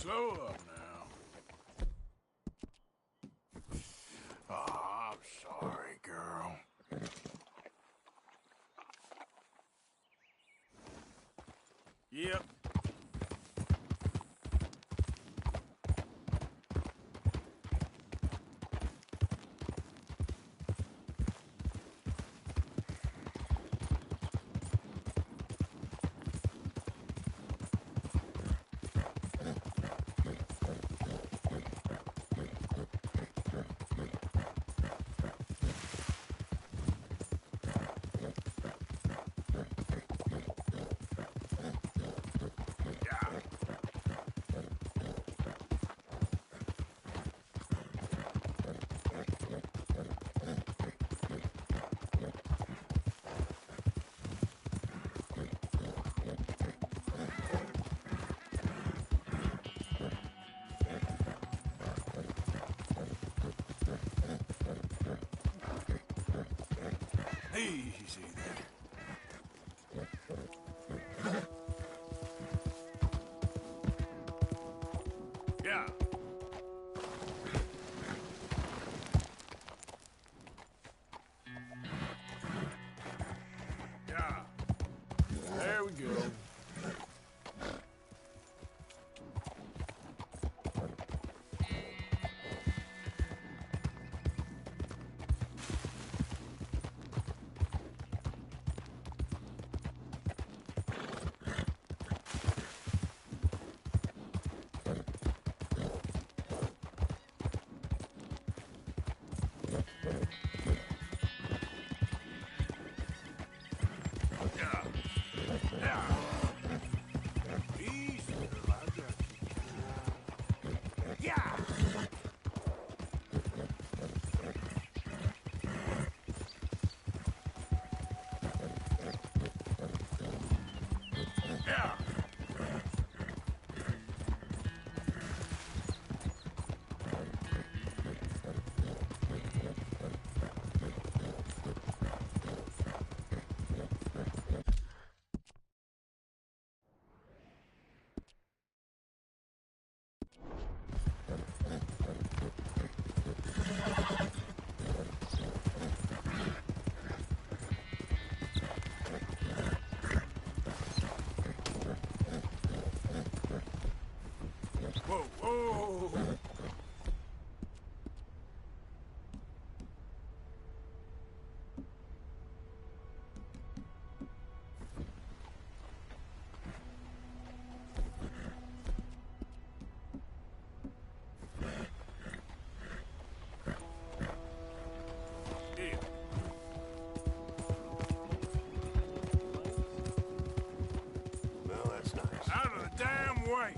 Slow up now. Oh, I'm sorry, girl. Yep. Easy there. Yeah. Yeah. There we go. Whoa, whoa! Yeah. Well, that's nice. Out of the damn way!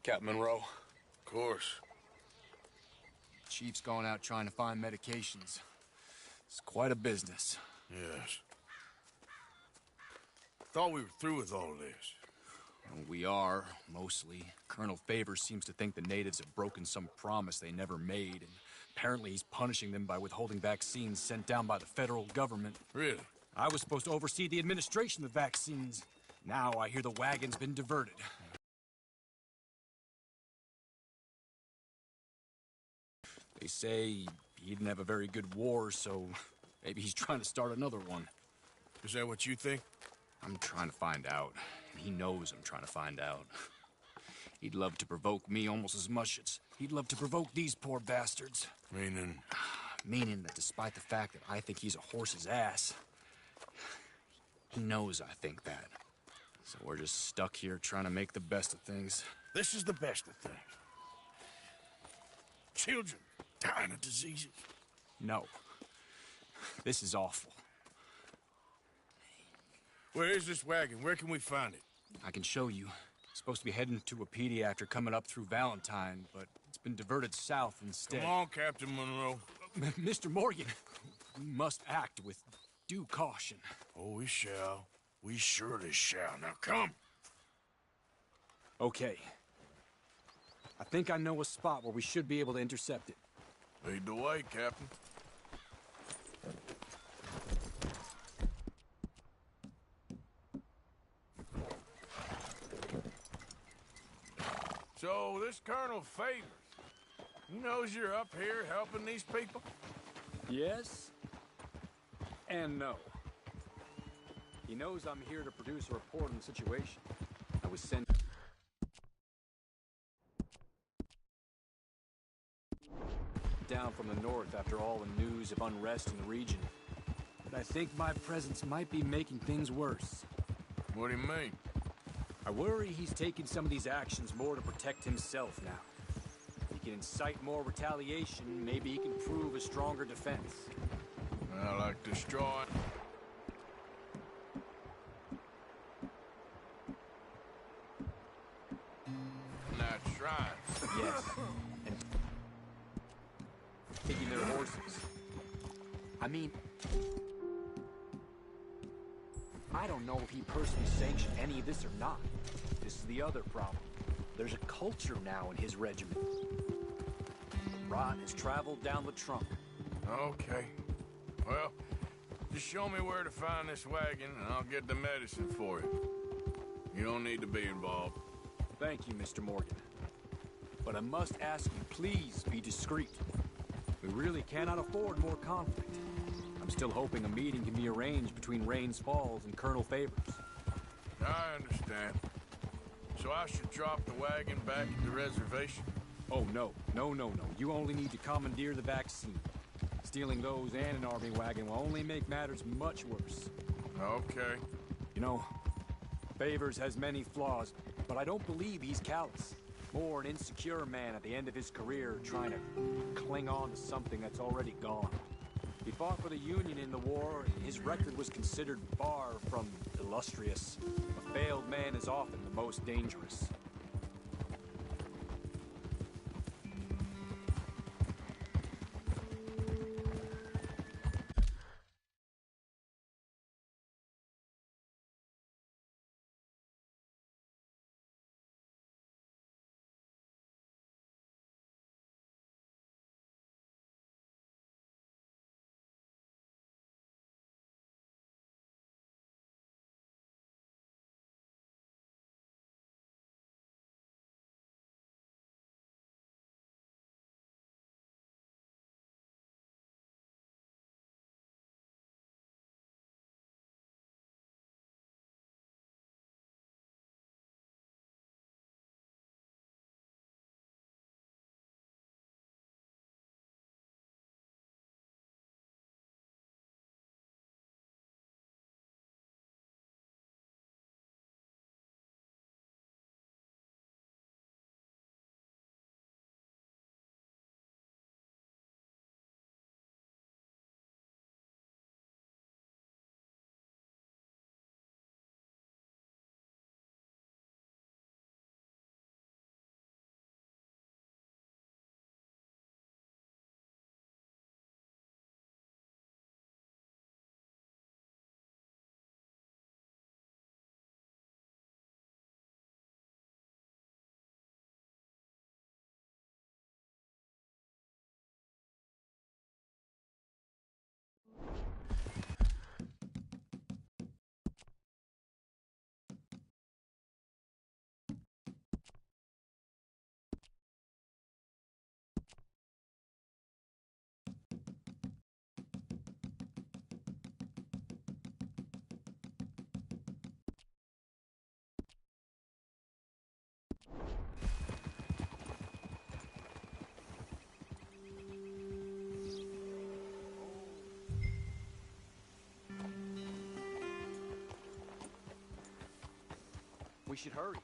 Captain Monroe. Of course. Chief's gone out trying to find medications. It's quite a business. Yes. Thought we were through with all this. Well, we are, mostly. Colonel Favors seems to think the natives have broken some promise they never made, and apparently he's punishing them by withholding vaccines sent down by the federal government. Really? I was supposed to oversee the administration of the vaccines. Now I hear the wagon's been diverted. They say he didn't have a very good war, so maybe he's trying to start another one. Is that what you think? I'm trying to find out, and he knows I'm trying to find out. He'd love to provoke me almost as much as he'd love to provoke these poor bastards. Meaning? Meaning that despite the fact that I think he's a horse's ass, he knows I think that. So we're just stuck here trying to make the best of things. This is the best of things. Children dying of diseases. No. This is awful. Where is this wagon? Where can we find it? I can show you. It's supposed to be heading to a pediatric coming up through Valentine, but it's been diverted south instead. Come on, Captain Monroe. Mr. Morgan, we must act with due caution. Oh, we shall. We surely shall. Now come. Okay. I think I know a spot where we should be able to intercept it. Lead the way, Captain. So, this Colonel Favors, he knows you're up here helping these people? Yes and no. He knows I'm here to produce a report on the situation. I was sent down from the north after all the news of unrest in the region. But I think my presence might be making things worse. What do you mean? I worry he's taking some of these actions more to protect himself now. He can incite more retaliation, maybe he can prove a stronger defense. I like destroying. Not shrines. Yes. And taking their horses. I mean, I don't know if he personally sanctioned any of this or not. This is the other problem. There's a culture now in his regiment. The rot has traveled down the trunk. Okay. Well, just show me where to find this wagon, and I'll get the medicine for you. You don't need to be involved. Thank you, Mr. Morgan. But I must ask you, please be discreet. We really cannot afford more conflict. I'm still hoping a meeting can be arranged between Rains Falls and Colonel Favors. I understand. So I should drop the wagon back at the reservation? Oh, no. No. You only need to commandeer the vaccine. Stealing those and an army wagon will only make matters much worse. Okay. You know, Favors has many flaws, but I don't believe he's callous. More an insecure man at the end of his career trying to cling on to something that's already gone. He fought for the Union in the war, and his record was considered far from illustrious. A failed man is often the most dangerous. We should hurry.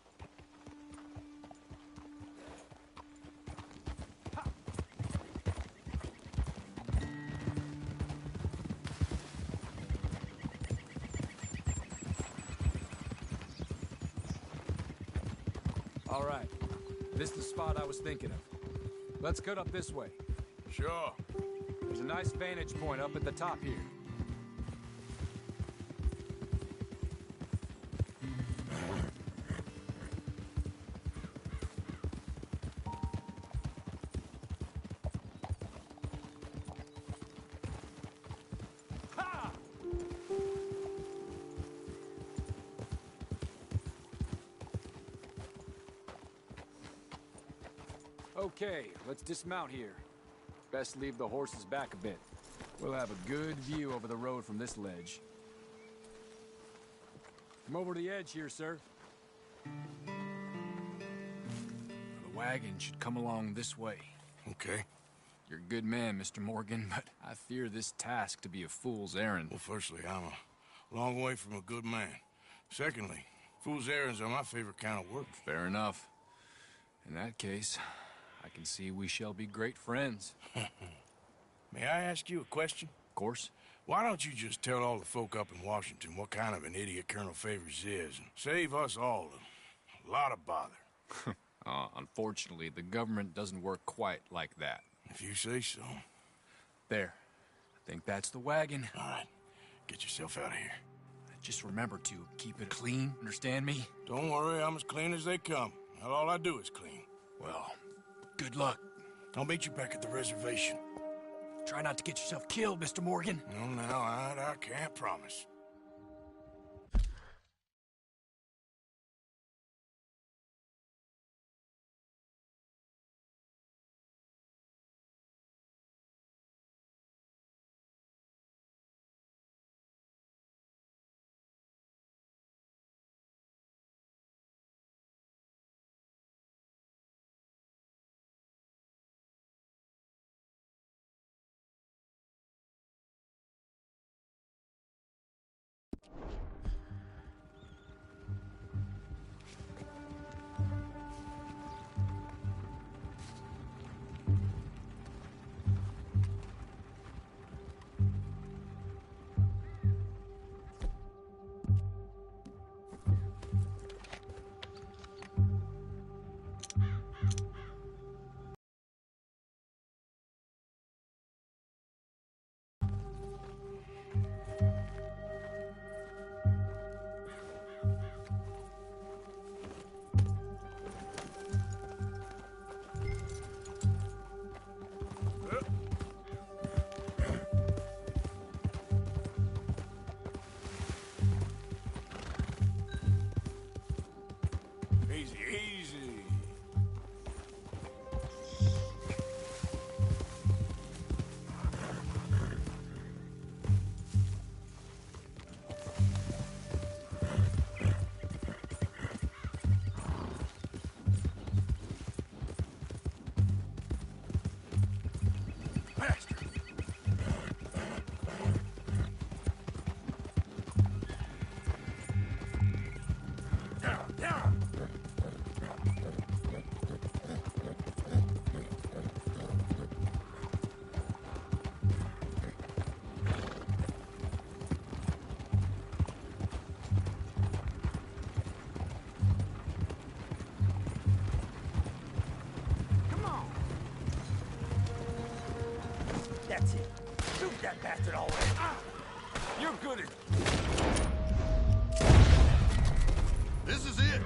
All right. This is the spot I was thinking of. Let's cut up this way. Sure. There's a nice vantage point up at the top here. Ha! Okay, let's dismount here. Best leave the horses back a bit. We'll have a good view over the road from this ledge. Come over to the edge here, sir. The wagon should come along this way. Okay. You're a good man, Mr. Morgan, but I fear this task to be a fool's errand. Well, firstly, I'm a long way from a good man. Secondly, fool's errands are my favorite kind of work. Fair enough. In that case, I can see we shall be great friends. May I ask you a question? Of course. Why don't you just tell all the folk up in Washington what kind of an idiot Colonel Favors is and save us all a lot of bother? Unfortunately, the government doesn't work quite like that. If you say so. There. I think that's the wagon. All right. Get yourself out of here. Just remember to keep it clean, understand me? Don't worry, I'm as clean as they come. Not all I do is clean. Well, good luck. I'll meet you back at the reservation. Try not to get yourself killed, Mr. Morgan. No, now, I can't promise. That's it. Shoot that bastard already. Ah! You're good at... This is it.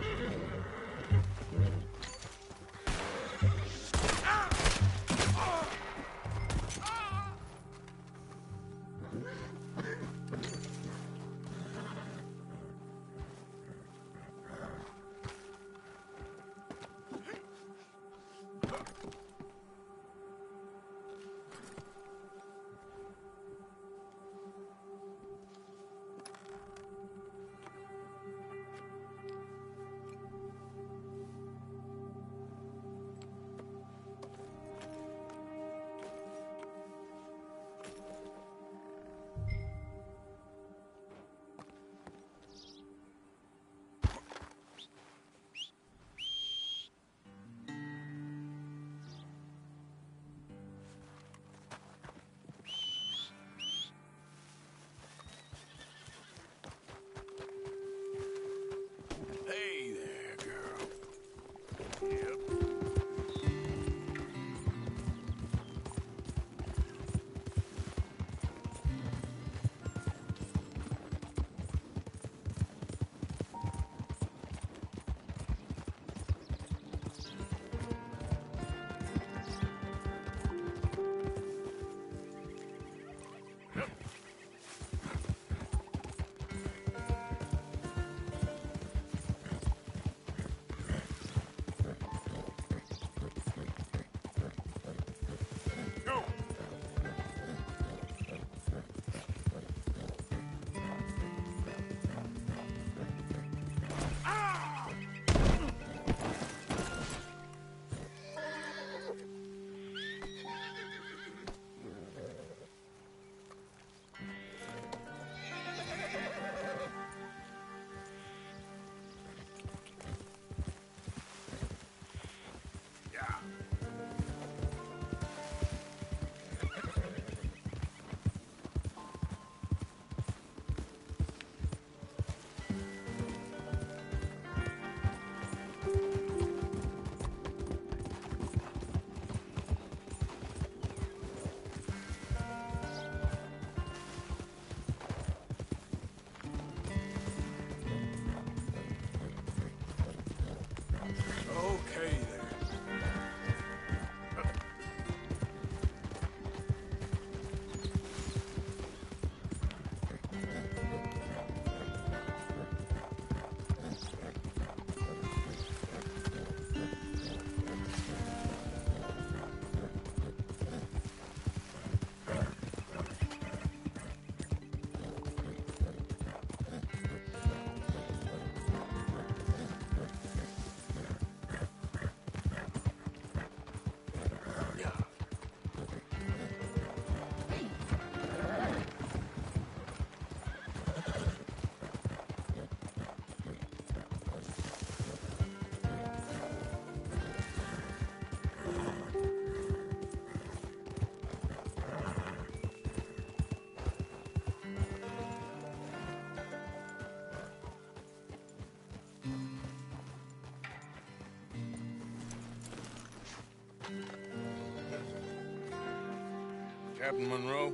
Captain Monroe,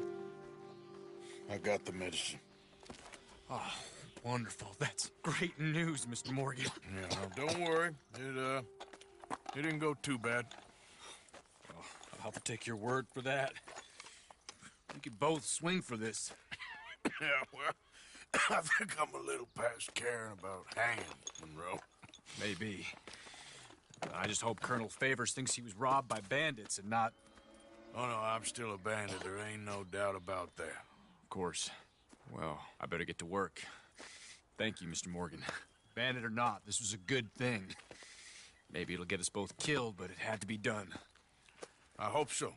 I got the medicine. Oh, wonderful. That's great news, Mr. Morgan. Yeah, no, don't worry. It didn't go too bad. Oh, I'll have to take your word for that. We could both swing for this. Yeah, well, I think I'm a little past caring about hanging, Monroe. Maybe. I just hope Colonel Favors thinks he was robbed by bandits and not... Oh, no, I'm still a bandit. There ain't no doubt about that. Of course. Well, I better get to work. Thank you, Mr. Morgan. Bandit or not, this was a good thing. Maybe it'll get us both killed, but it had to be done. I hope so.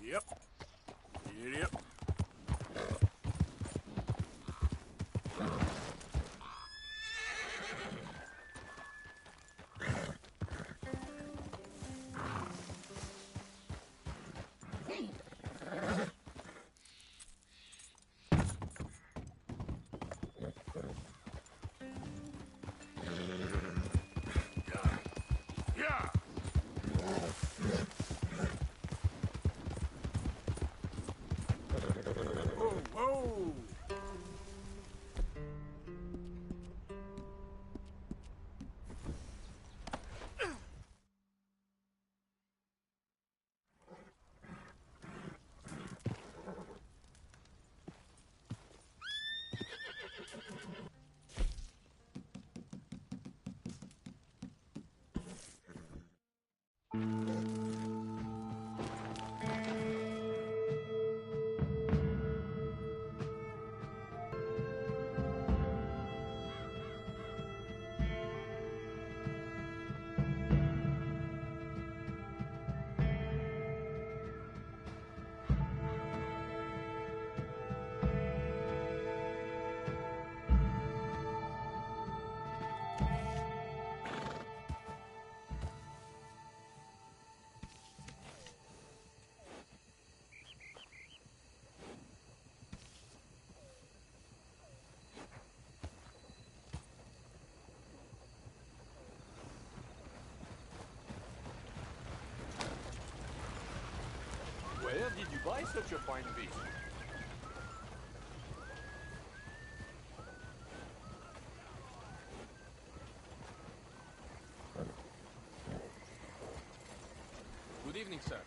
Yep. Yep. Yeah. Whoa! you buy such a fine beast? Good evening, sir.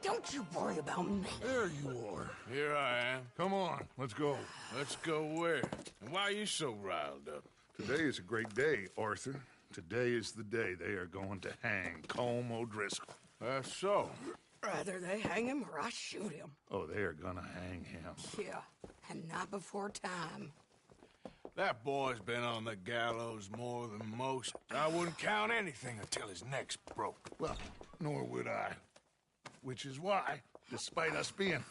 Don't you worry about me. There you are. Here I am. Come on, let's go. Let's go where? And why are you so riled up? Today is a great day, Arthur. Today is the day they are going to hang Colm O'Driscoll. That's so. Rather they hang him or I shoot him. Oh, they are gonna hang him. Yeah, and not before time. That boy's been on the gallows more than most. I wouldn't count anything until his neck's broke. Well, nor would I. Which is why, despite us being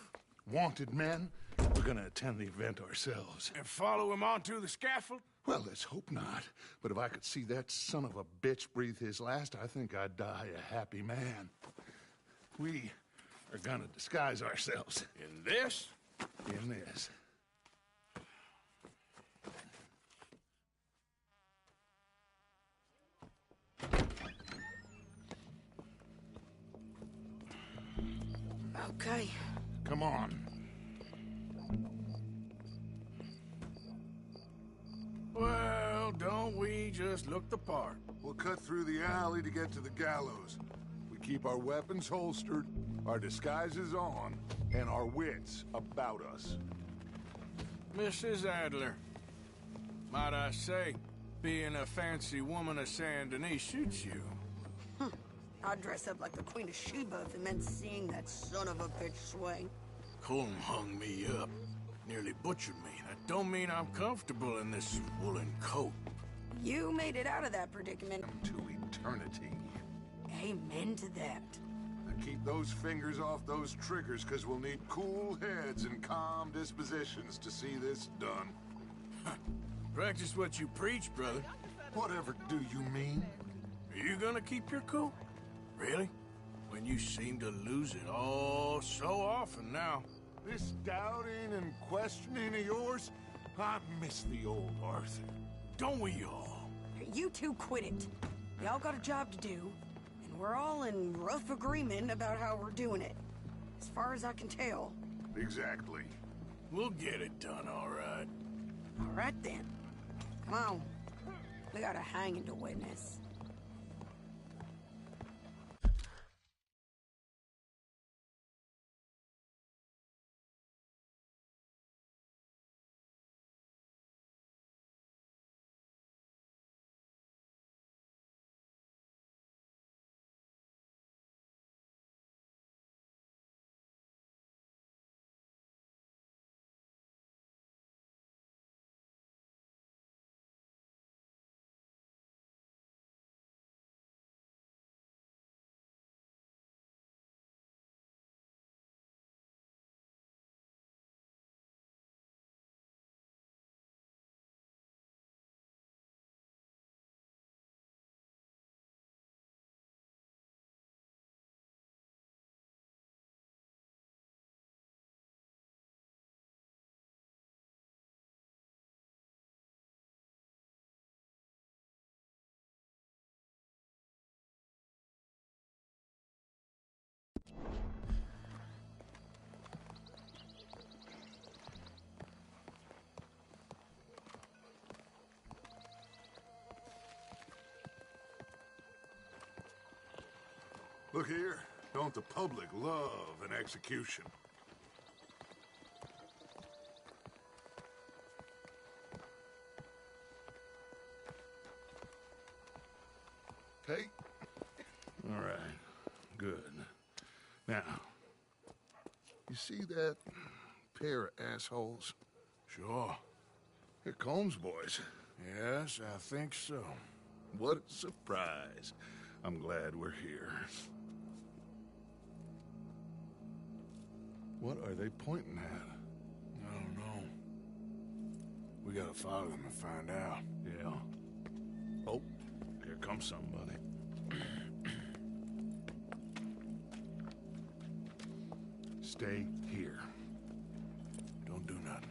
wanted men, we're gonna attend the event ourselves. And follow him onto the scaffold? Well, let's hope not. But if I could see that son of a bitch breathe his last, I think I'd die a happy man. We are gonna disguise ourselves. In this? In this. Okay. Come on. Well, don't we just look the part? We'll cut through the alley to get to the gallows. We keep our weapons holstered, our disguises on, and our wits about us. Mrs. Adler, might I say, being a fancy woman of Saint Denis suits you. I'd dress up like the Queen of Sheba if it meant seeing that son of a bitch swing. Colm hung me up, nearly butchered me. That don't mean I'm comfortable in this woolen coat. You made it out of that predicament. To eternity. Amen to that. Now keep those fingers off those triggers, because we'll need cool heads and calm dispositions to see this done. Practice what you preach, brother. Whatever do you mean? Are you gonna keep your cool? Really? When you seem to lose it all so often now. This doubting and questioning of yours, I miss the old Arthur. Don't we all? You two quit it. Y'all got a job to do, and we're all in rough agreement about how we're doing it. As far as I can tell. Exactly. We'll get it done, all right. All right then. Come on. We got a hanging to witness. Look here, don't the public love an execution? Take. All right, good. Now, you see that pair of assholes? Sure. They're Combs boys. Yes, I think so. What a surprise. I'm glad we're here. What are they pointing at? I don't know. We gotta follow them and find out. Yeah. Oh, here comes somebody. Stay here. Don't do nothing.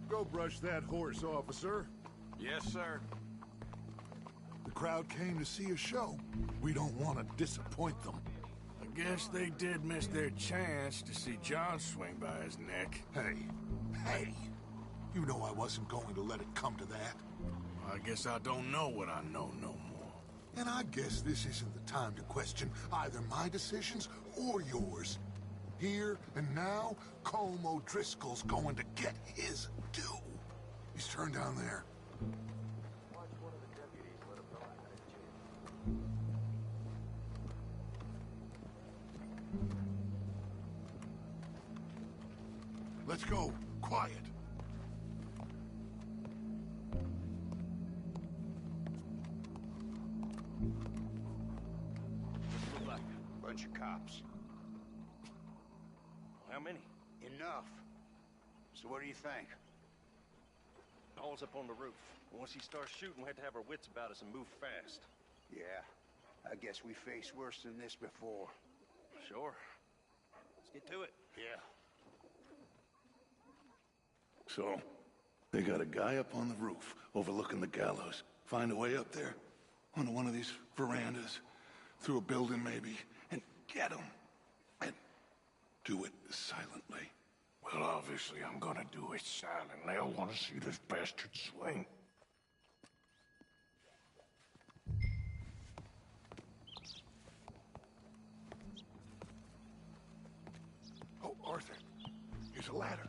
Go brush that horse, officer. Yes, sir. The crowd came to see a show. We don't want to disappoint them. I guess they did miss their chance to see John swing by his neck. Hey, you know I wasn't going to let it come to that. I guess I don't know what I know no more. And I guess this isn't the time to question either my decisions or yours. Here and now, Colm O'Driscoll's going to get his due. He's turned down there. Let's go. Quiet. Look like a bunch of cops. How many? Enough. So what do you think? All's up on the roof. Once he starts shooting, we have to have our wits about us and move fast. Yeah. I guess we faced worse than this before. Sure. Let's get to it. Yeah. So, they got a guy up on the roof overlooking the gallows. Find a way up there, onto one of these verandas, through a building maybe, and get him. And do it silently. Well, obviously I'm gonna do it silently. I want to see this bastard swing. Oh, Arthur. Here's a ladder.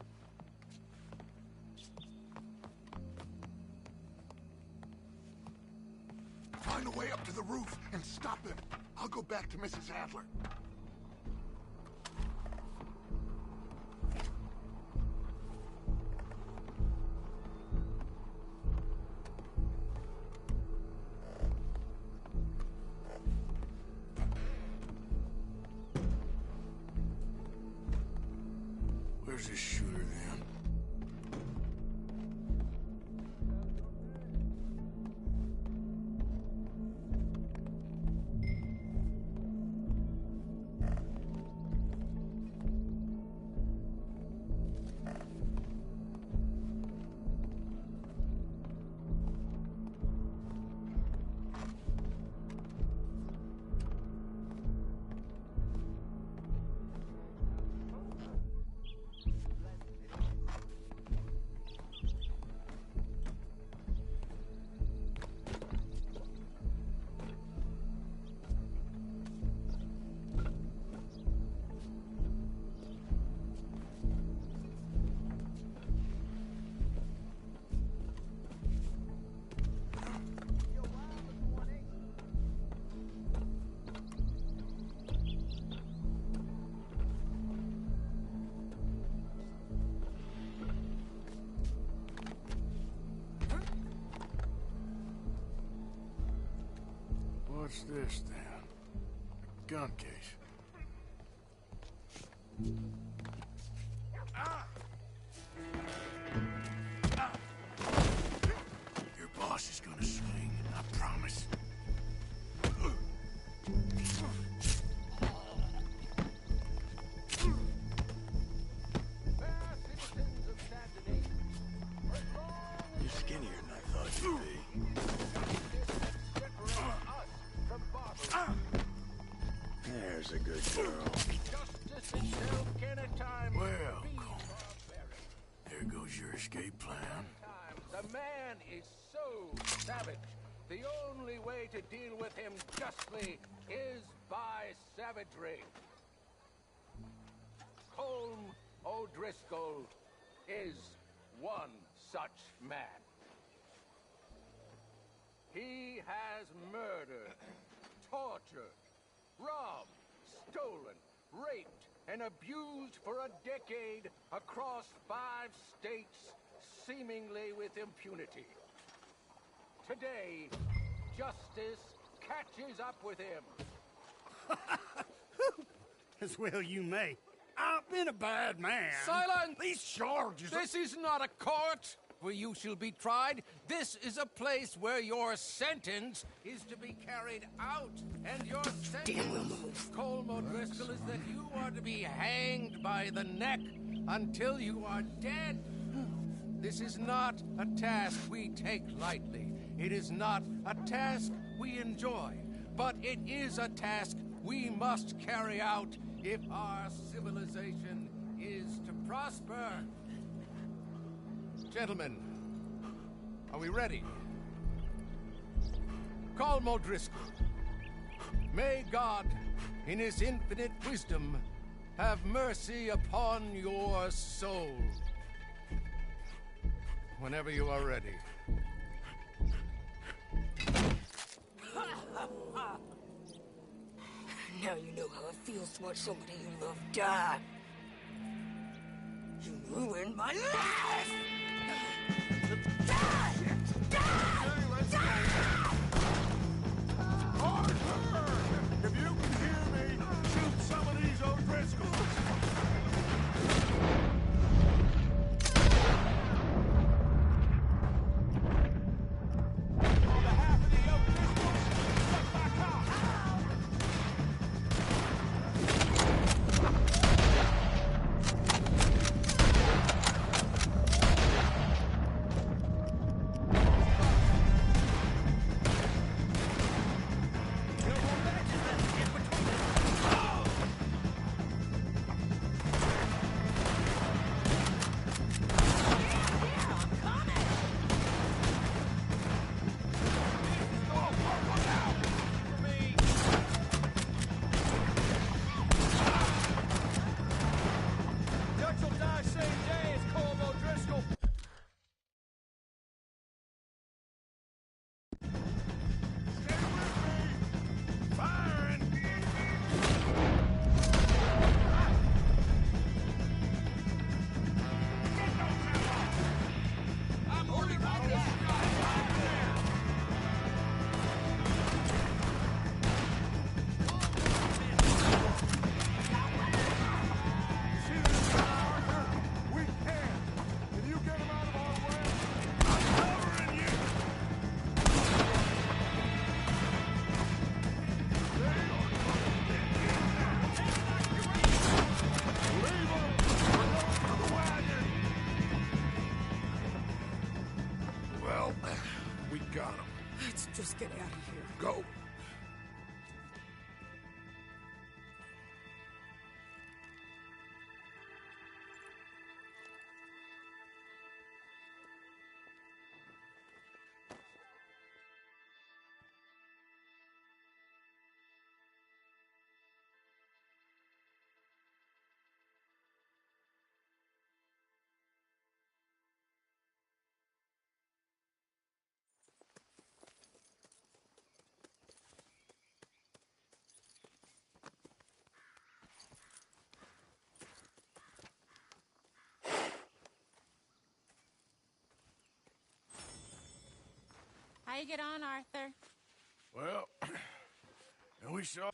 Find a way up to the roof and stop him. I'll go back to Mrs. Adler. Where's this shooter then? What's this then? A gun case. Your boss is gonna swing, I promise. You're skinnier than I thought you'd be. There's a good girl. Well, there goes your escape plan. The man is so savage. The only way to deal with him justly is by savagery. Colm O'Driscoll is one such man. He has murdered, tortured, robbed, stolen, raped, and abused for a decade across 5 states, seemingly with impunity. Today, justice catches up with him. As well you may. I've been a bad man. Silence! These charges are... This is not a court where you shall be tried. This is a place where your sentence is to be carried out. And your sentence, Colm O'Driscoll, is that you are to be hanged by the neck until you are dead. This is not a task we take lightly. It is not a task we enjoy. But it is a task we must carry out if our civilization is to prosper. Gentlemen, are we ready? Colm O'Driscoll, may God, in his infinite wisdom, have mercy upon your soul. Whenever you are ready. Now you know how it feels to watch somebody you love die. You ruined my life! Die! Arthur! If you can hear me, shoot some of these O'Driscolls! On behalf of the O'Driscolls, step back up! Just get out of here. Go! How you get on, Arthur? Well, And we saw...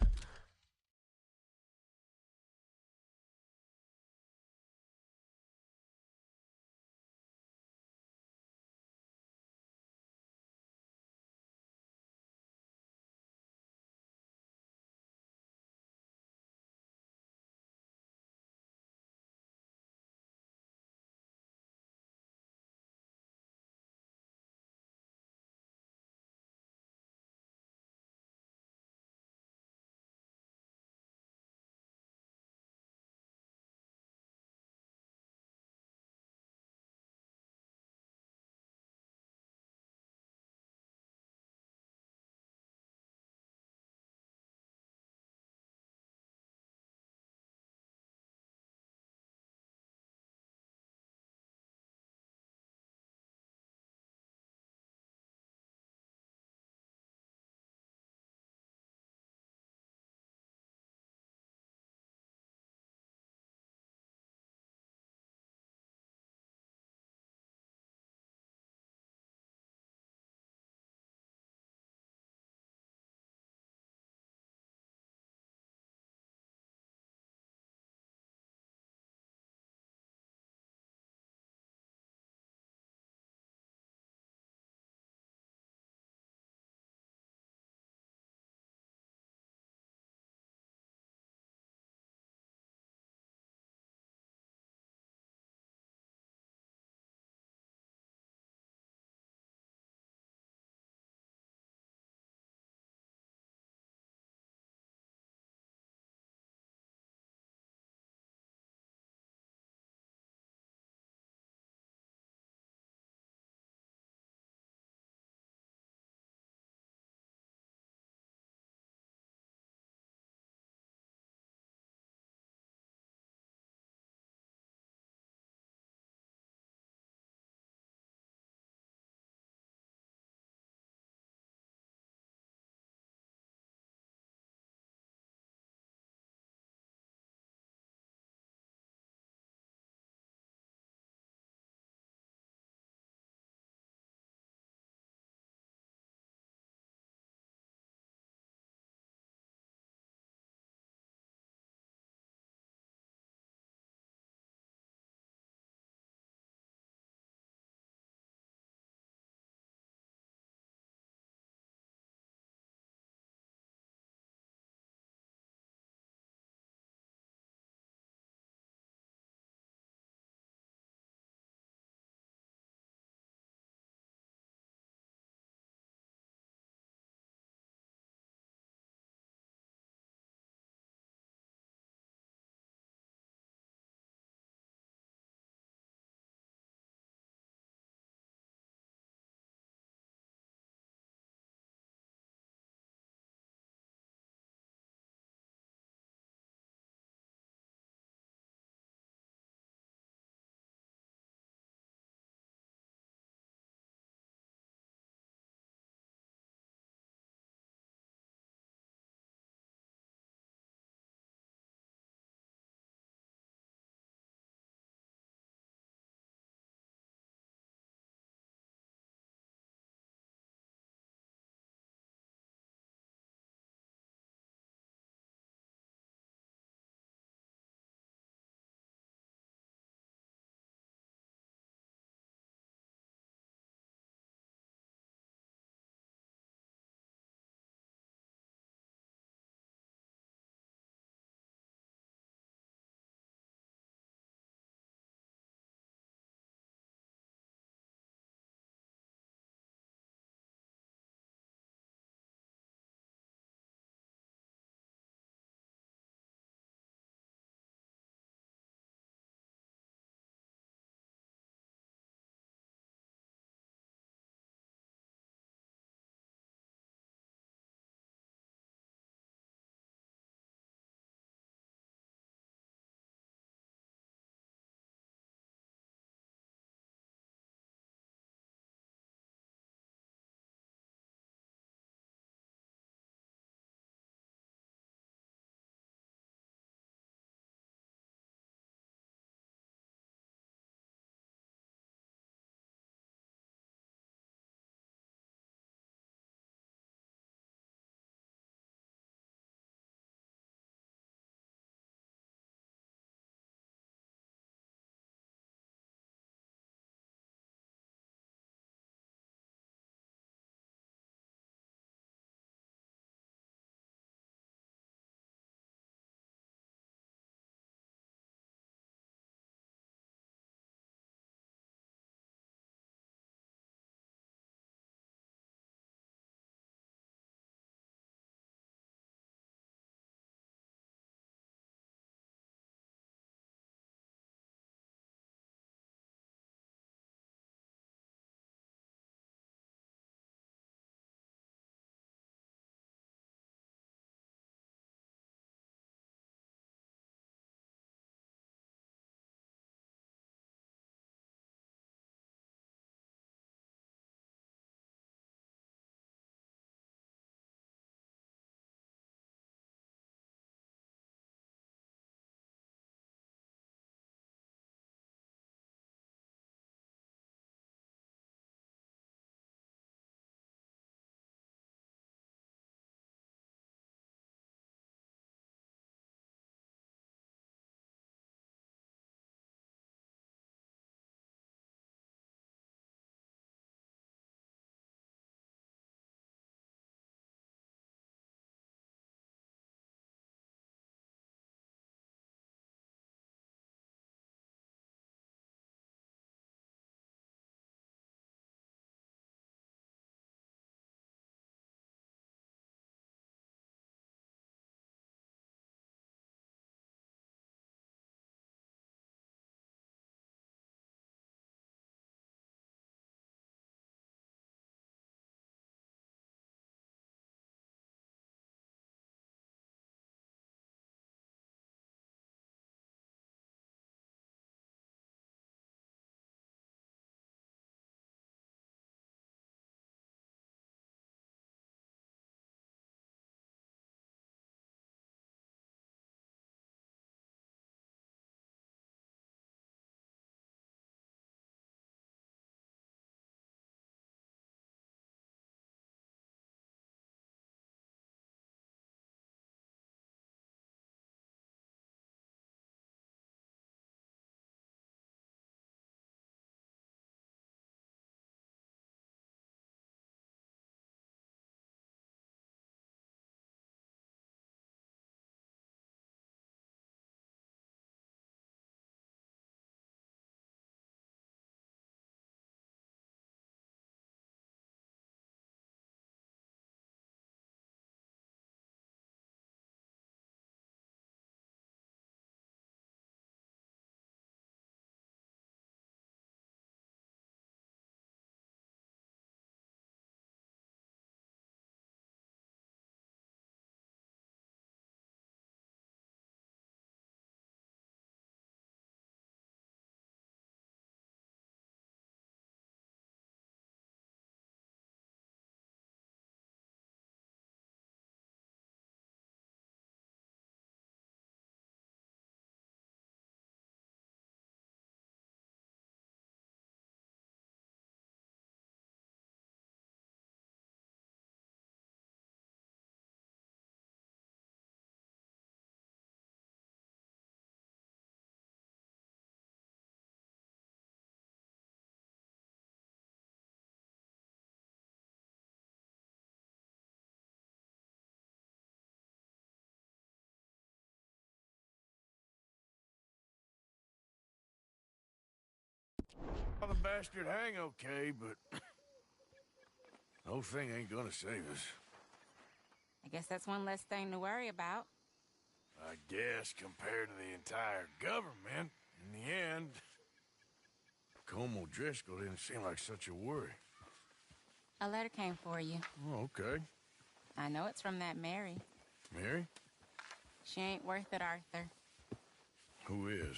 the bastard hang okay, but the whole thing ain't gonna save us. I guess that's one less thing to worry about. I guess compared to the entire government, in the end, Colm O'Driscoll didn't seem like such a worry. A letter came for you. Oh, okay. I know it's from that Mary. Mary? She ain't worth it, Arthur. Who is?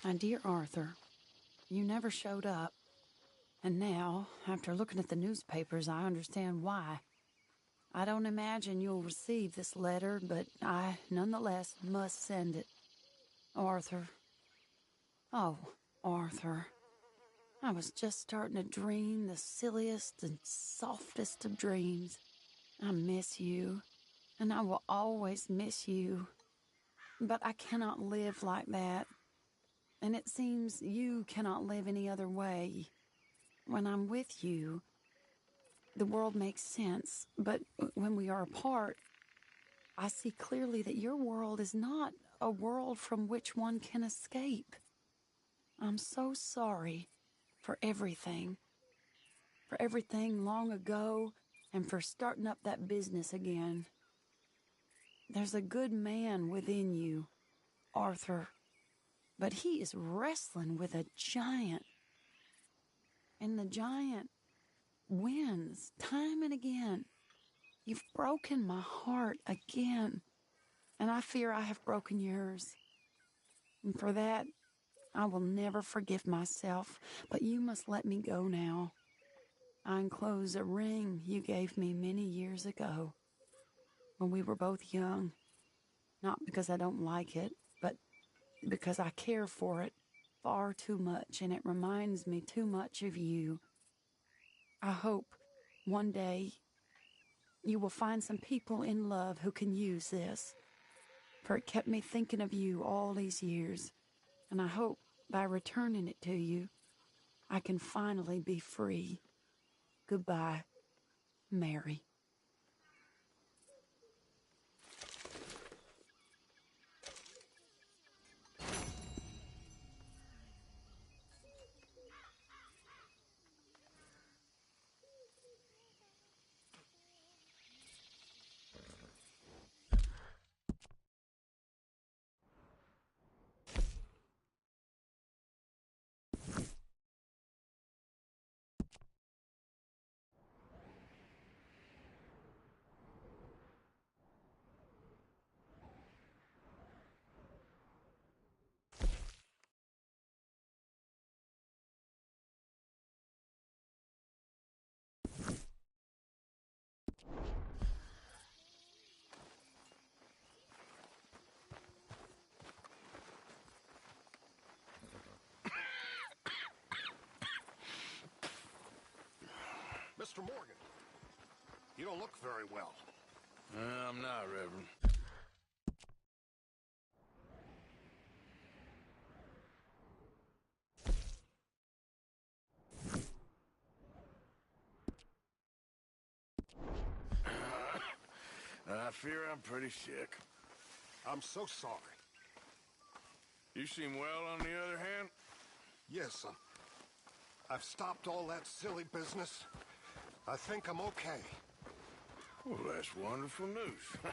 My dear Arthur, you never showed up. And now, after looking at the newspapers, I understand why. I don't imagine you'll receive this letter, but I, nonetheless, must send it. Arthur. Oh, Arthur. I was just starting to dream the silliest and softest of dreams. I miss you, and I will always miss you. But I cannot live like that. And it seems you cannot live any other way. When I'm with you, the world makes sense, but when we are apart, I see clearly that your world is not a world from which one can escape. I'm so sorry for everything long ago, and for starting up that business again. There's a good man within you, Arthur, but he is wrestling with a giant. And the giant wins time and again. You've broken my heart again, and I fear I have broken yours. And for that, I will never forgive myself, but you must let me go now. I enclose a ring you gave me many years ago, when we were both young. Not because I don't like it, but because I care for it far too much, and it reminds me too much of you. I hope one day you will find some people in love who can use this, for it kept me thinking of you all these years, and I hope by returning it to you, I can finally be free. Goodbye, Mary. Mr. Morgan, you don't look very well. I'm not, Reverend. I fear I'm pretty sick. I'm so sorry. You seem well, on the other hand? Yes, I've stopped all that silly business. I think I'm okay. Well, that's wonderful news.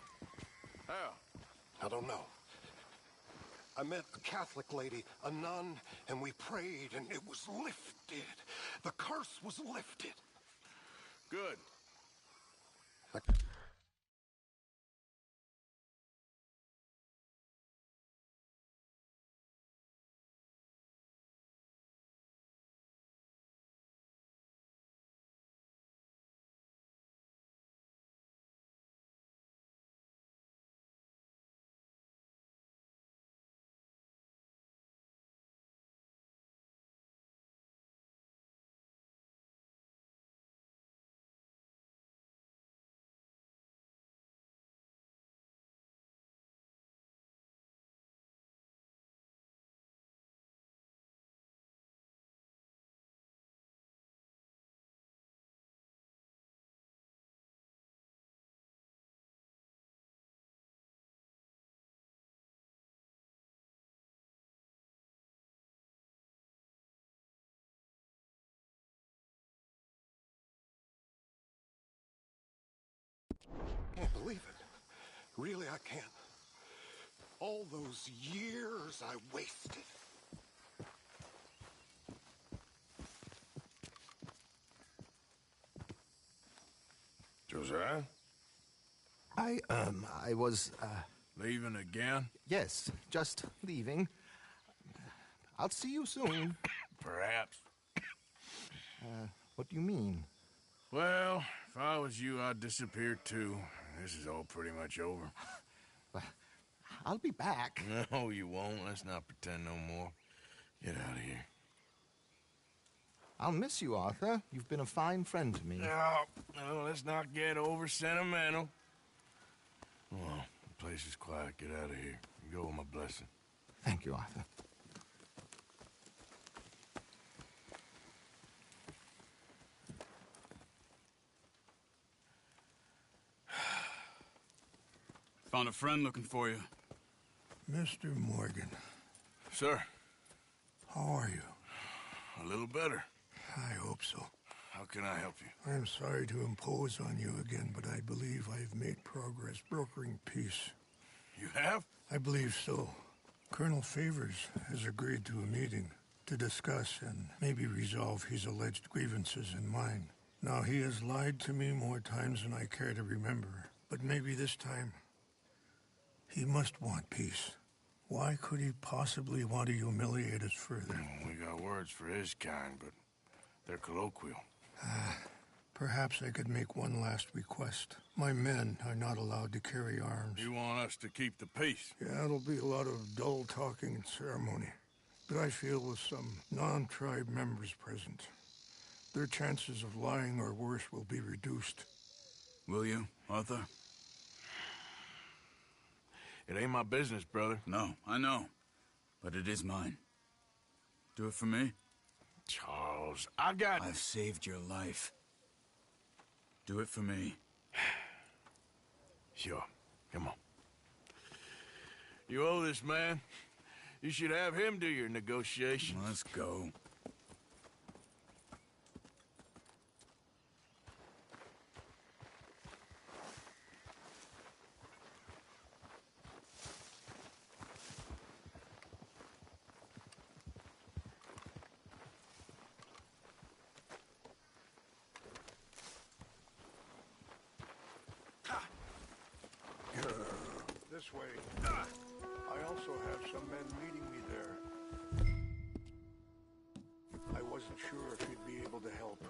How? I don't know. I met a Catholic lady, a nun, and we prayed, and it was lifted. The curse was lifted. Good. Really, I can't. All those years I wasted. Josiah? I was, Leaving again? yes, just leaving. I'll see you soon. Perhaps. What do you mean? Well, if I was you, I'd disappear too. This is all pretty much over. I'll be back. No, you won't. Let's not pretend no more. Get out of here. I'll miss you, Arthur. You've been a fine friend to me. No, let's not get over sentimental. Well, the place is quiet. Get out of here. You go with my blessing. Thank you, Arthur. Found a friend looking for you. Mr. Morgan. Sir. How are you? A little better. I hope so. How can I help you? I'm sorry to impose on you again, but I believe I've made progress brokering peace. You have? I believe so. Colonel Favors has agreed to a meeting to discuss and maybe resolve his alleged grievances and mine. Now, he has lied to me more times than I care to remember, but maybe this time he must want peace. Why could he possibly want to humiliate us further? We got words for his kind, but they're colloquial. Perhaps I could make one last request. My men are not allowed to carry arms. You want us to keep the peace? Yeah, it'll be a lot of dull talking and ceremony. But I feel with some non-tribe members present, their chances of lying or worse will be reduced. Will you, Arthur? It ain't my business, brother. No, I know. But it is mine. Do it for me? Charles, I've saved your life. Do it for me. Sure. Come on. You owe this man. You should have him do your negotiations. Let's go. This way. I also have some men meeting me there. I wasn't sure if you'd be able to help.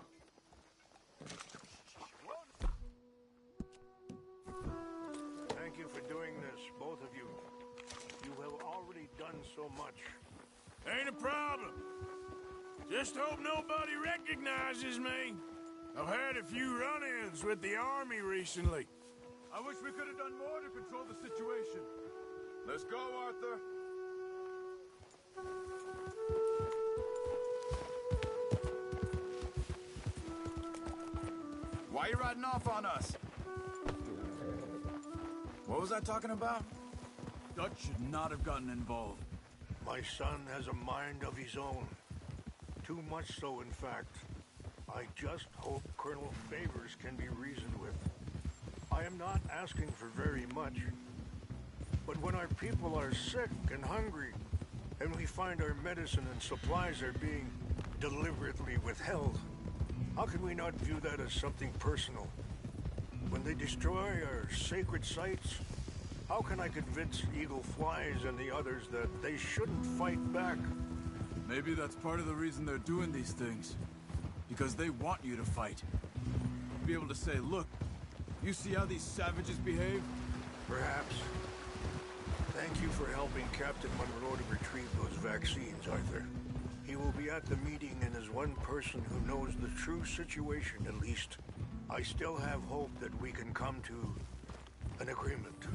Thank you for doing this, both of you. You have already done so much. Ain't a problem. Just hope nobody recognizes me. I've had a few run-ins with the army recently. I wish we could have done more to control the situation. Let's go, Arthur. Why are you riding off on us? What was I talking about? Dutch should not have gotten involved. My son has a mind of his own. Too much so, in fact. I just hope Colonel Favors can be reasoned with. I am not asking for very much. But when our people are sick and hungry, and we find our medicine and supplies are being deliberately withheld, how can we not view that as something personal? When they destroy our sacred sites, how can I convince Eagle Flies and the others that they shouldn't fight back? Maybe that's part of the reason they're doing these things. Because they want you to fight. Be able to say, look, you see how these savages behave? Perhaps. Thank you for helping Captain Monroe to retrieve those vaccines, Arthur. He will be at the meeting and is one person who knows the true situation, at least. I still have hope that we can come to an agreement.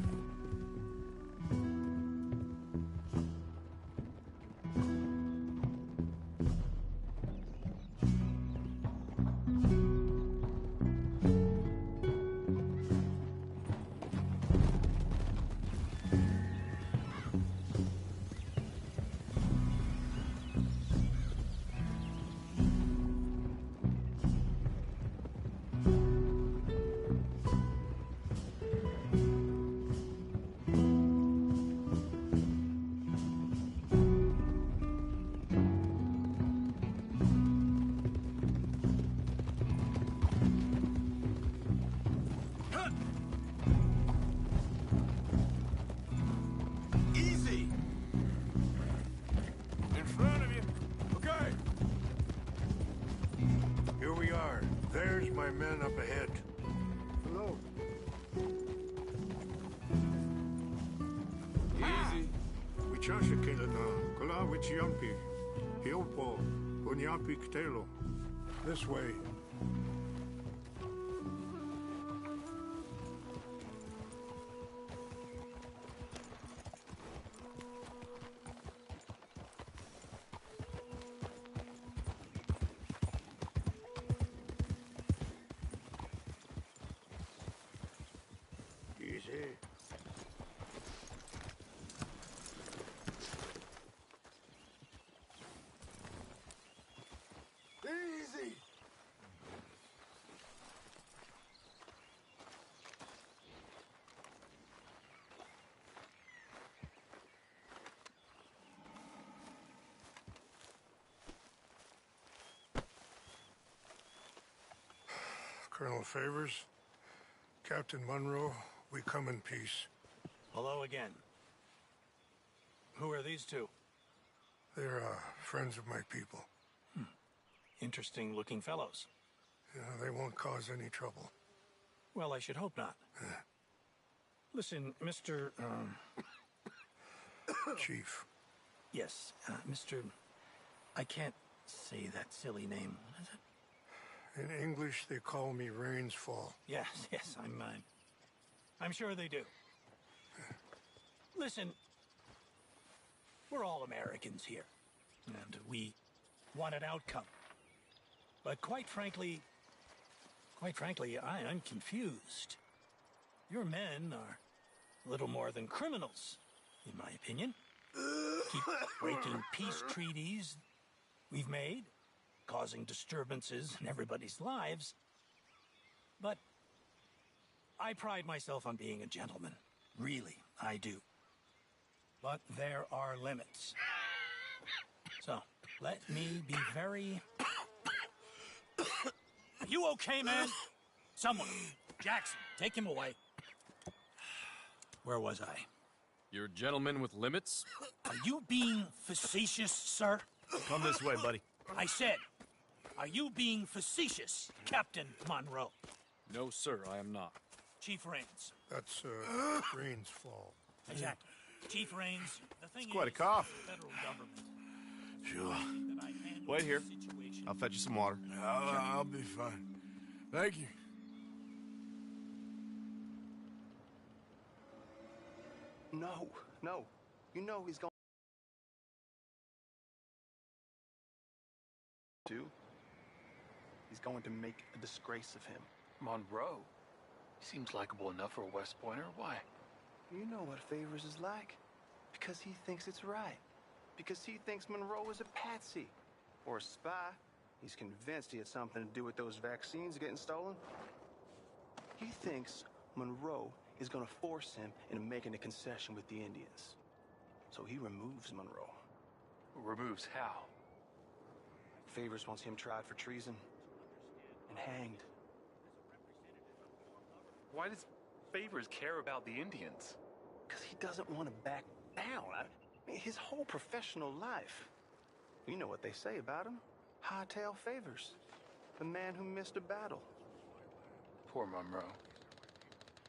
chasha kilana, kala wichiampi, hiopo, bunyapi ktelo. This way. Easy. Easy. Colonel Favors, Captain Monroe, we come in peace. Hello again. Who are these two? They're friends of my people. Interesting looking fellows. Yeah, they won't cause any trouble. Well, I should hope not. Listen, Mr. Chief. Yes, Mr. I can't say that silly name. What is it? In English, they call me Rains Fall. Yes, I'm sure they do. Listen, we're all Americans here, and we want an outcome. But quite frankly, I'm confused. Your men are a little more than criminals, in my opinion. Keep breaking peace treaties we've made, causing disturbances in everybody's lives. But I pride myself on being a gentleman. Really, I do. But there are limits. So, let me be very... Are you okay, man? Someone. Jackson, take him away. Where was I? You're a gentleman with limits? Are you being facetious, sir? Come this way, buddy. I said, are you being facetious, Captain Monroe? No, sir, I am not. Chief Rains. That's, Rains Fall. Exactly. Chief Rains, the thing It's quite a is, cough. the federal government. Sure. Wait here. I'll fetch you some water. I'll be fine. Thank you. No. You know he's going to. He's going to make a disgrace of him. Monroe? He seems likable enough for a West Pointer. Why? You know what Favors is like. Because he thinks it's right. Because he thinks Monroe is a patsy. Or a spy. He's convinced he had something to do with those vaccines getting stolen. He thinks Monroe is going to force him into making a concession with the Indians. So he removes Monroe. Removes how? Favors wants him tried for treason and hanged. Why does Favors care about the Indians? Because he doesn't want to back down. His whole professional life. You know what they say about him. Hightail Favors. The man who missed a battle. Poor Monroe.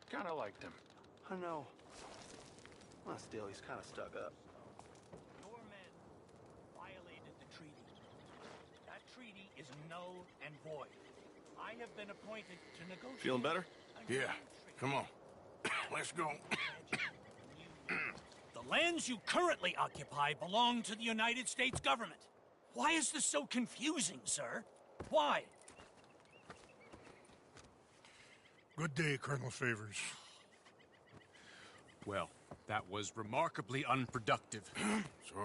Kinda liked him. I know. Well, still, he's kind of stuck up. Your men violated the treaty. That treaty is null and void. I have been appointed to negotiate. Feeling better? Yeah. Come on. Let's go. The lands you currently occupy belong to the United States government. Why is this so confusing, sir? Why? Good day, Colonel Favors. Well, that was remarkably unproductive.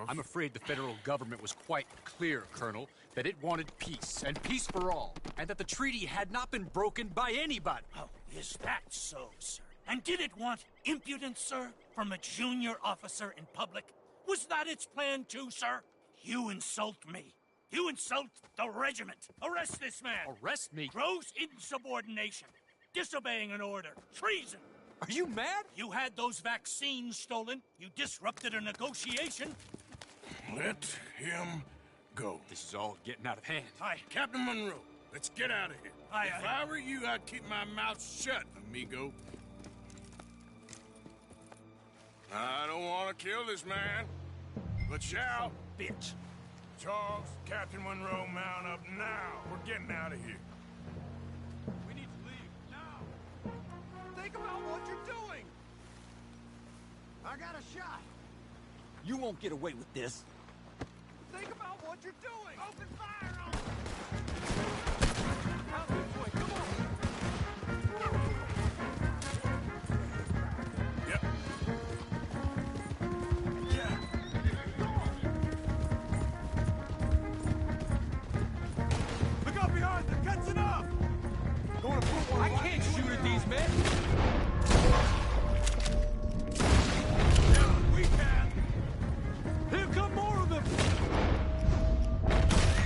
I'm afraid the federal government was quite clear, Colonel, that it wanted peace, and peace for all, and that the treaty had not been broken by anybody. Oh, is that so, sir? And did it want impudence, sir, from a junior officer in public? Was that its plan too, sir? You insult me. You insult the regiment. Arrest this man. Arrest me? Gross insubordination. Disobeying an order. Treason. Are you mad? You had those vaccines stolen. You disrupted a negotiation. Let him go. This is all getting out of hand. Aye. Captain Monroe, let's get out of here. Aye, if aye. I were you, I'd keep my mouth shut, amigo. I don't want to kill this man. Let's Now, bitch. Charles, Captain Monroe, mount up now. We're getting out of here. We need to leave now. Think about what you're doing. I got a shot. You won't get away with this. Think about what you're doing. Open fire on them. Out this way, come on. Yep. Look out behind them, that's enough! Going to put one. I can't shoot at these men! Yeah, we can. Here come more of them!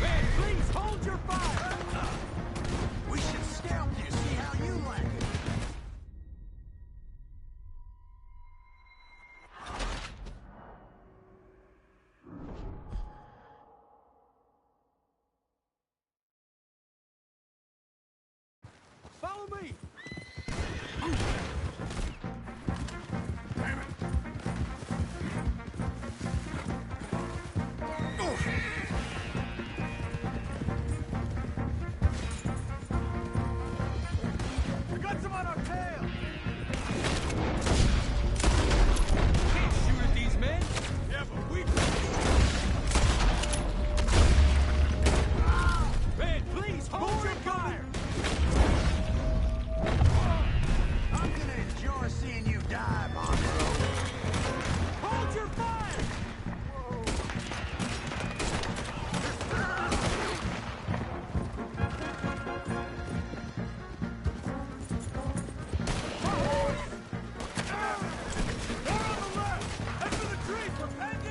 Man, please hold your fire! We should scalp you, see how you like it. Follow me! We got some on our tail! Can't shoot at these men! Yeah, but we Man, please hold your fire! I'm gonna enjoy seeing you die, Monroe. Hold your fire! More on the left! Head for the trees! We're penned in!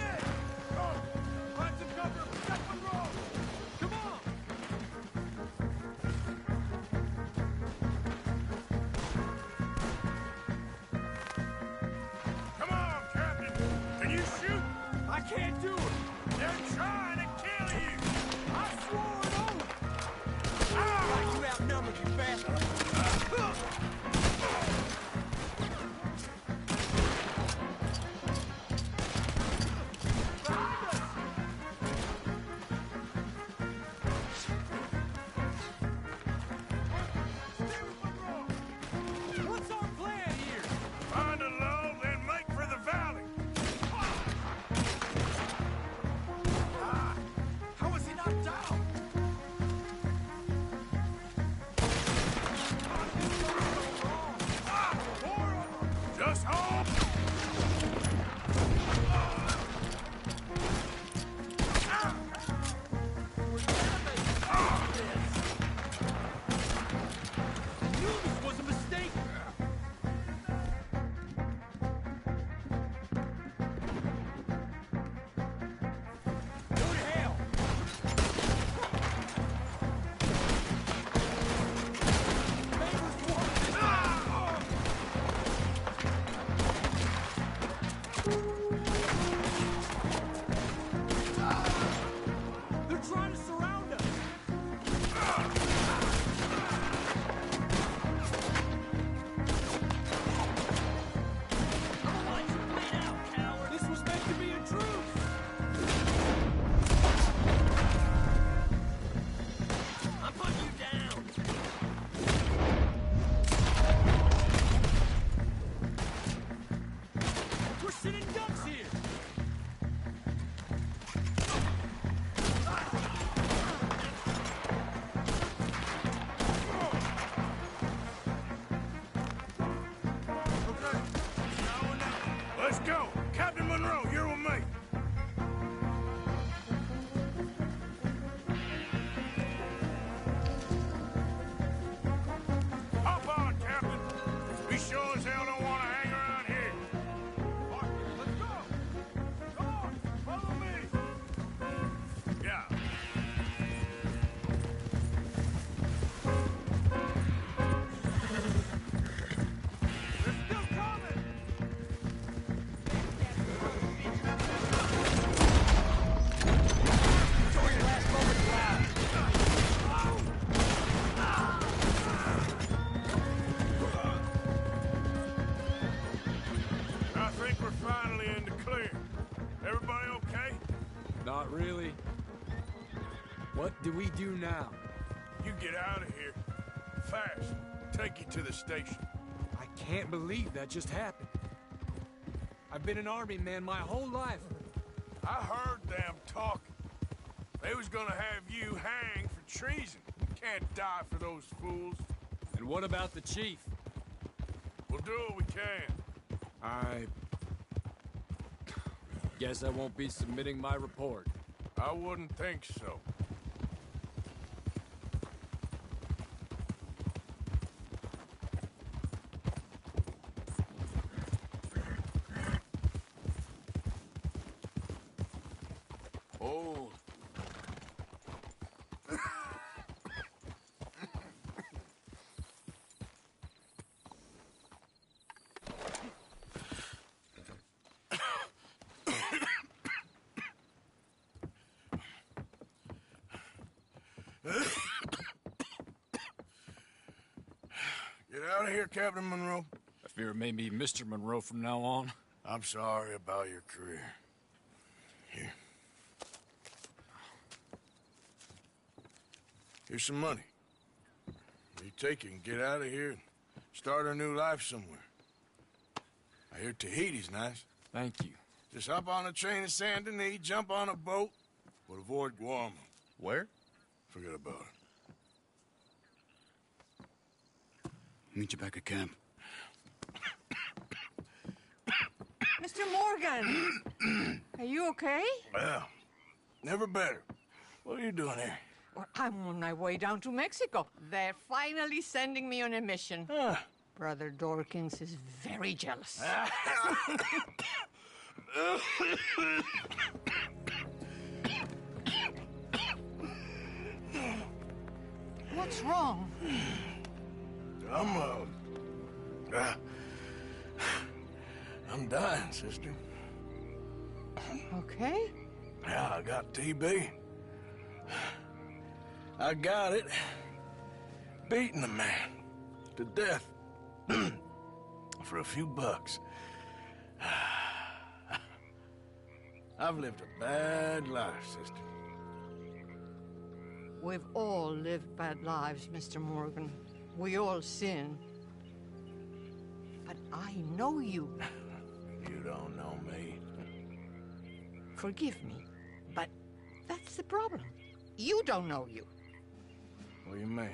Go! Find some cover! Protect Monroe! Come on! Come on, Captain. Can you shoot? I can't do it! They're trying to kill you. I swore an oath! Like you outnumbered, you bastard! What's our plan here? Find a lull, then make for the valley. How is he knocked down? Just hold. I knew this was a mistake! Go to hell! They're trying to surround us! This was meant to be a truce! I'm putting you down! We're sitting ducks here! Let's go. Captain Monroe, you're with me. Hop on, Captain. We sure as hell don't want to hang around here. Let's go! Come on, follow me! Yeah. They're still coming! I think we're finally in the clear. Everybody okay? Not really. What do we do now? You get out of here. Fast. Take you to the station. I can't believe that just happened. I've been an army man my whole life. I heard them talking. They was gonna have you hanged for treason. You can't die for those fools. And what about the chief? We'll do what we can. I guess I won't be submitting my report. I wouldn't think so. Oh. Get out of here, Captain Monroe. I fear it may be Mr. Monroe from now on. I'm sorry about your career. Here. Here's some money. You take it and get out of here and start a new life somewhere. I hear Tahiti's nice. Thank you. Just hop on a train to Saint Denis, jump on a boat, but avoid Guam. Where? Forget about it. Meet you back at camp. Mr. Morgan! Are you okay? Well, never better. What are you doing here? Well, I'm on my way down to Mexico. They're finally sending me on a mission. Brother Dorkins is very jealous. What's wrong? I'm dying, sister. Okay? Yeah, I got TB. I got it. Beating a man to death for a few bucks. I've lived a bad life, sister. We've all lived bad lives, Mr. Morgan. We all sin. But I know you. You don't know me. Forgive me, but that's the problem. You don't know you. What do you mean?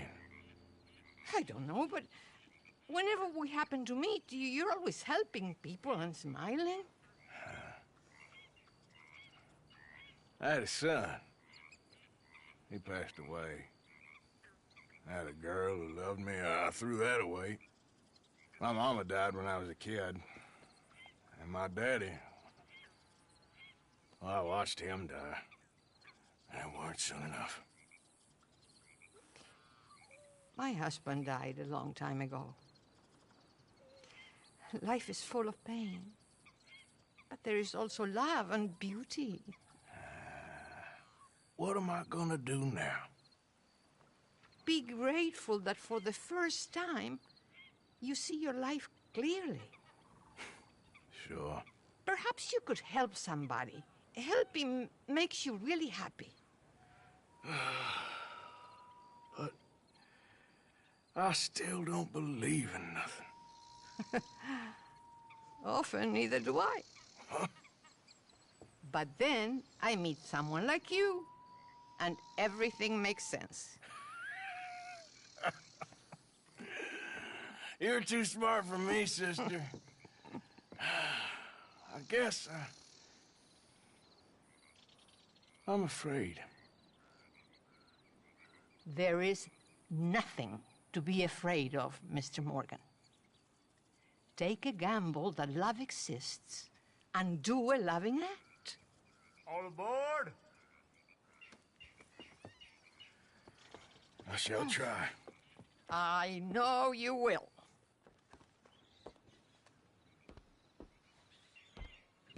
I don't know, but whenever we happen to meet, you're always helping people and smiling. I had a son. He passed away. I had a girl who loved me. I threw that away. My mama died when I was a kid. And my daddy, well, I watched him die. And it weren't soon enough. My husband died a long time ago. Life is full of pain. But there is also love and beauty. What am I gonna do now? Be grateful that for the first time, you see your life clearly. Sure. Perhaps you could help somebody. Helping makes you really happy. But I still don't believe in nothing. Often, neither do I. Huh? But then I meet someone like you, and everything makes sense. You're too smart for me, sister. I guess I'm afraid. There is nothing to be afraid of, Mr. Morgan. Take a gamble that love exists and do a loving act. All aboard! I shall try. I know you will.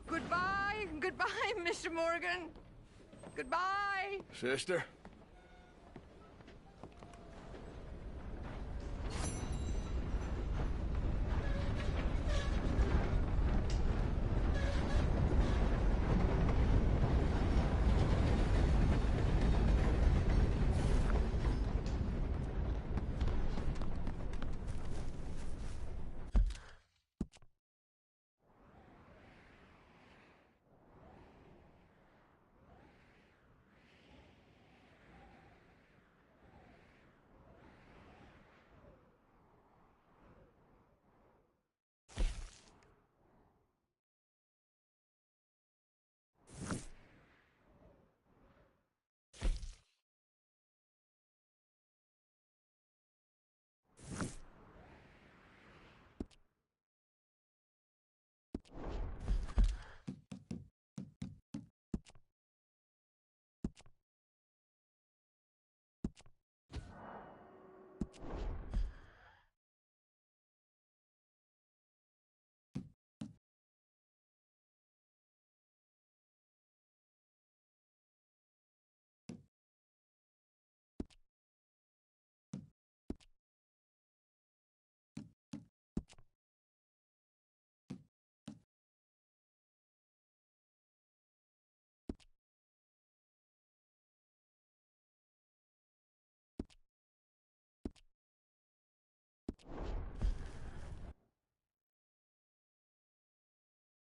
Goodbye, goodbye, Mr. Morgan. Goodbye. Sister?